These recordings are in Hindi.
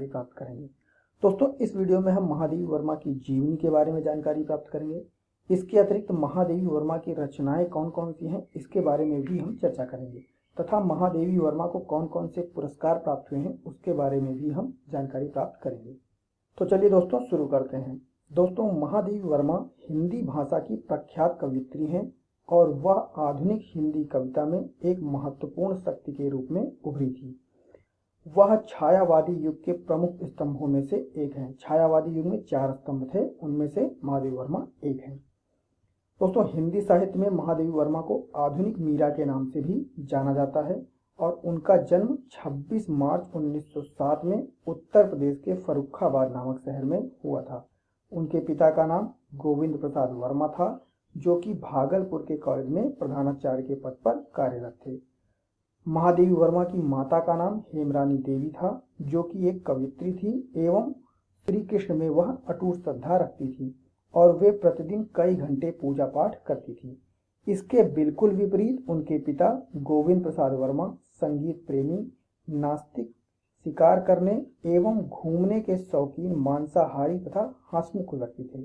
प्राप्त करेंगे। दोस्तों, इस वीडियो में हम महादेवी वर्मा की जीवनी के बारे में जानकारी प्राप्त करेंगे। इसके अतिरिक्त महादेवी वर्मा की रचनाएं कौन कौन सी हैं इसके बारे में भी हम चर्चा करेंगे तथा महादेवी वर्मा को कौन कौन से पुरस्कार प्राप्त हुए हैं उसके बारे में भी हम जानकारी प्राप्त करेंगे। तो चलिए दोस्तों शुरू करते हैं। दोस्तों, महादेवी वर्मा हिंदी भाषा की प्रख्यात कवयित्री हैं और वह आधुनिक हिंदी कविता में एक महत्वपूर्ण शक्ति के रूप में उभरी थी। वह छायावादी युग के प्रमुख स्तंभों में से एक हैं। छायावादी युग में 4 स्तंभ थे, उनमें से महादेवी वर्मा एक हैं। दोस्तों, हिंदी साहित्य में महादेवी वर्मा को आधुनिक मीरा के नाम से भी जाना जाता है और उनका जन्म 26 मार्च 1907 में उत्तर प्रदेश के फर्रुखाबाद नामक शहर में हुआ था। उनके पिता का नाम गोविंद प्रसाद वर्मा था, जो कि भागलपुर के कॉलेज में प्रधानाचार्य के पद पर कार्यरत थे। महादेवी वर्मा की माता का नाम हेमरानी देवी था, जो कि एक कवयित्री थी एवं श्री कृष्ण में वह अटूट श्रद्धा रखती थी और वे प्रतिदिन कई घंटे पूजा पाठ करती थी। इसके बिल्कुल विपरीत उनके पिता गोविंद प्रसाद वर्मा संगीत प्रेमी, नास्तिक, शिकार करने एवं घूमने के शौकीन, मांसाहारी तथा हंसमुख व्यक्ति थे।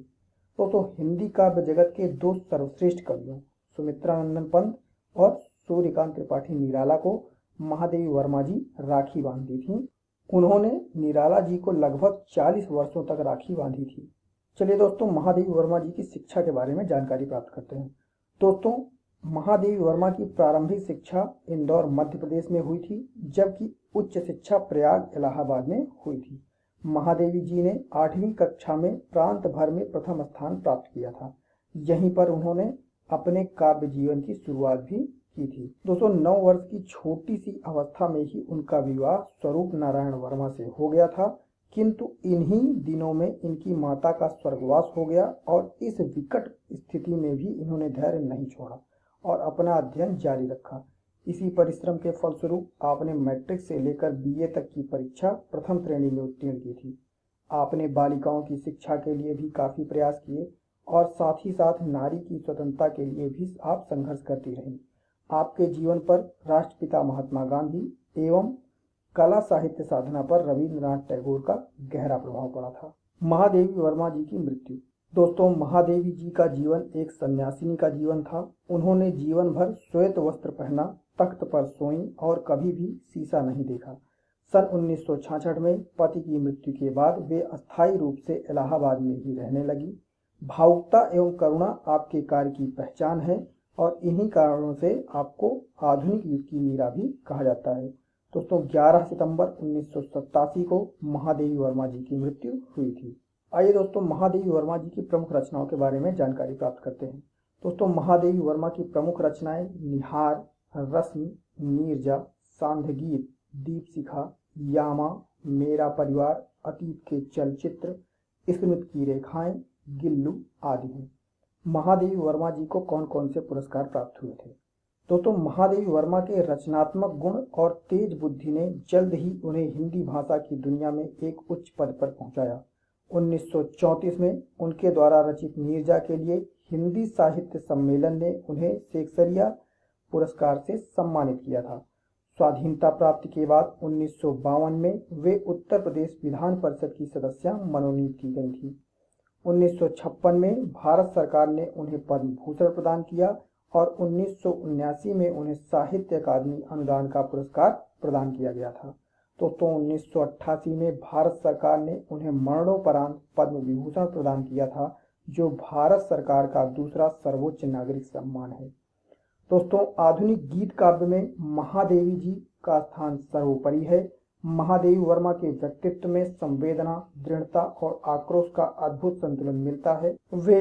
तो हिंदी काव्य जगत के 2 सर्वश्रेष्ठ कवियों सुमित्रानंदन पंत और सूर्यकांत त्रिपाठी निराला को महादेवी वर्मा जी राखी बांधती थी। उन्होंने निराला जी को लगभग 40 वर्षों तक राखी बांधी थी। चलिए दोस्तों, महादेवी वर्मा जी की शिक्षा के बारे में जानकारी प्राप्त करते हैं। दोस्तों, महादेवी वर्मा की प्रारंभिक शिक्षा इंदौर मध्य प्रदेश में हुई थी, जबकि उच्च शिक्षा प्रयाग इलाहाबाद में हुई थी। महादेवी जी ने 8वीं कक्षा में प्रांत भर में प्रथम स्थान प्राप्त किया था। यहीं पर उन्होंने अपने काव्य जीवन की शुरुआत भी की थी। दोस्तों, 9 वर्ष की छोटी सी अवस्था में ही उनका विवाह स्वरूप नारायण वर्मा से हो गया था, किंतु इन्हीं दिनों में इनकी माता का स्वर्गवास हो गया और इस विकट स्थिति में भी इन्होंने धैर्य नहीं छोड़ा और अपना अध्ययन जारी रखा। इसी परिश्रम के फलस्वरूप आपने मैट्रिक से लेकर बीए तक की परीक्षा प्रथम श्रेणी में उत्तीर्ण की थी। आपने बालिकाओं की शिक्षा के लिए भी काफी प्रयास किए और साथ ही साथ नारी की स्वतंत्रता के लिए भी आप संघर्ष करती रहीं। आपके जीवन पर राष्ट्रपिता महात्मा गांधी एवं कला साहित्य साधना पर रविंद्रनाथ टैगोर का गहरा प्रभाव पड़ा था। महादेवी वर्मा जी की मृत्यु। दोस्तों, महादेवी जी का जीवन एक सन्यासिनी का जीवन था। उन्होंने जीवन भर श्वेत वस्त्र पहना, तख्त पर सोई और कभी भी शीशा नहीं देखा। सन 1966 में पति की मृत्यु के बाद वे अस्थायी रूप से इलाहाबाद में ही रहने लगी। भावुकता एवं करुणा आपके कार्य की पहचान है और इन्हीं कारणों से आपको आधुनिक युग की मीरा भी कहा जाता है। दोस्तों, 11 सितंबर 1987 को महादेवी वर्मा जी की मृत्यु हुई थी। आइए दोस्तों, महादेवी वर्मा जी की प्रमुख रचनाओं के बारे में जानकारी प्राप्त करते हैं। दोस्तों, महादेवी वर्मा की प्रमुख रचनाएं निहार, रश्मि, नीरजा, सांध्यगीत, दीपशिखा, यामा, मेरा परिवार, अतीत के चलचित्र, स्मृति की रेखाएं, गिल्लू आदि हैं। महादेवी वर्मा जी को कौन कौन से पुरस्कार प्राप्त हुए थे? दोस्तों, महादेवी वर्मा के रचनात्मक गुण और तेज बुद्धि ने जल्द ही उन्हें हिंदी भाषा की दुनिया में एक उच्च पद पर पहुंचाया। 1934 में उनके द्वारा रचित नीरजा के लिए हिंदी साहित्य सम्मेलन ने उन्हें शेक्सपियर पुरस्कार से सम्मानित किया था। स्वाधीनता प्राप्ति के बाद 1952 में वे उत्तर प्रदेश विधान परिषद की सदस्य मनोनीत की गई थी। 1956 में भारत सरकार ने उन्हें पद्म भूषण प्रदान किया और 1979 में उन्हें साहित्य अकादमी अनुदान का पुरस्कार प्रदान किया गया था। तो 1988 में भारत सरकार ने उन्हें मरणोपरांत पद्म विभूषण प्रदान किया था, जो भारत सरकार का दूसरा सर्वोच्च नागरिक सम्मान है। दोस्तों, आधुनिक गीत काव्य में महादेवी जी का स्थान सर्वोपरि है। महादेवी वर्मा के व्यक्तित्व में संवेदना, दृढ़ता और आक्रोश का अद्भुत संतुलन मिलता है। वे